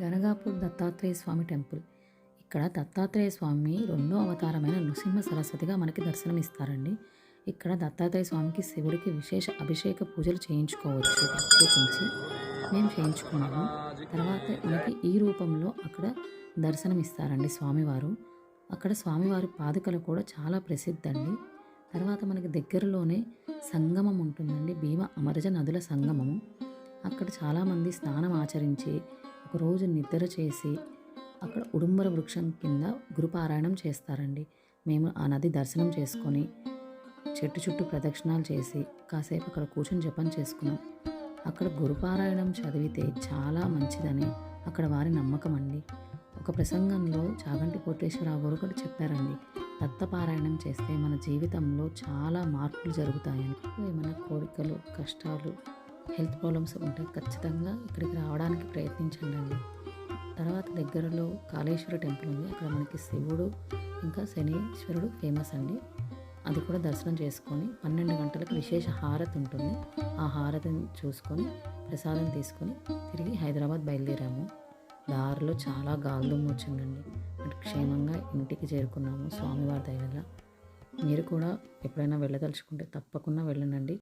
గనగాపూర్ దత్తాత్రేయ స్వామి temple. ఇక్కడ దత్తాత్రేయ స్వామి రెండో అవతారమైన నృసింహ సరస్వతిగా మనకి దర్శనమిస్తారండి. ఇక్కడ దత్తాత్రేయ స్వామికి శివుడికి విశేష అభిషేక పూజలు చేయించుకోవచ్చు ప్రత్యేకించి. మేము చేయించుకున్నాము. తర్వాత మనకి ఈ రూపంలో అక్కడ దర్శనమిస్తారండి స్వామివారు. అక్కడ స్వామివారి పాదుకలు కూడా చాలా ప్రసిద్ధండి. తర్వాత మనకి దగ్గరలోనే సంగమం ఉంటుందండి, భీమ అమరజ నదుల సంగమము. అక్కడ చాలామంది స్నానం ఆచరించి ఒకరోజు నిద్ర చేసి అక్కడ ఉడుంబర వృక్షం కింద గురుపారాయణం చేస్తారండి. మేము ఆ నది దర్శనం చేసుకొని చెట్టు చుట్టూ ప్రదక్షిణాలు చేసి కాసేపు అక్కడ కూర్చొని జపం చేసుకున్నాం. అక్కడ గురుపారాయణం చదివితే చాలా మంచిదని అక్కడ వారి నమ్మకం అండి. ఒక ప్రసంగంలో చాగంటి కోటేశ్వరరావు గారు కూడా చెప్పారండి, దత్తపారాయణం చేస్తే మన జీవితంలో చాలా మార్పులు జరుగుతాయని. ఏమైనా కోరికలు, కష్టాలు, హెల్త్ ప్రాబ్లమ్స్ ఉంటే ఖచ్చితంగా ఇక్కడికి రావడానికి ప్రయత్నించండి. తర్వాత దగ్గరలో కాళేశ్వర టెంపుల్ ఉంది. అక్కడ మనకి శివుడు ఇంకా శనీశ్వరుడు ఫేమస్ అండి. అది కూడా దర్శనం చేసుకొని 12 గంటలకు విశేష హారతి ఉంటుంది. ఆ హారతిని చూసుకొని ప్రసాదం తీసుకొని తిరిగి హైదరాబాద్ బయలుదేరాము. దారిలో చాలా గాలిదుమ్ము వచ్చిందండి. అంటే క్షేమంగా ఇంటికి చేరుకున్నాము స్వామివారి దయ వల్ల. మీరు కూడా ఎప్పుడైనా వెళ్ళదలుచుకుంటే తప్పకుండా వెళ్ళండి.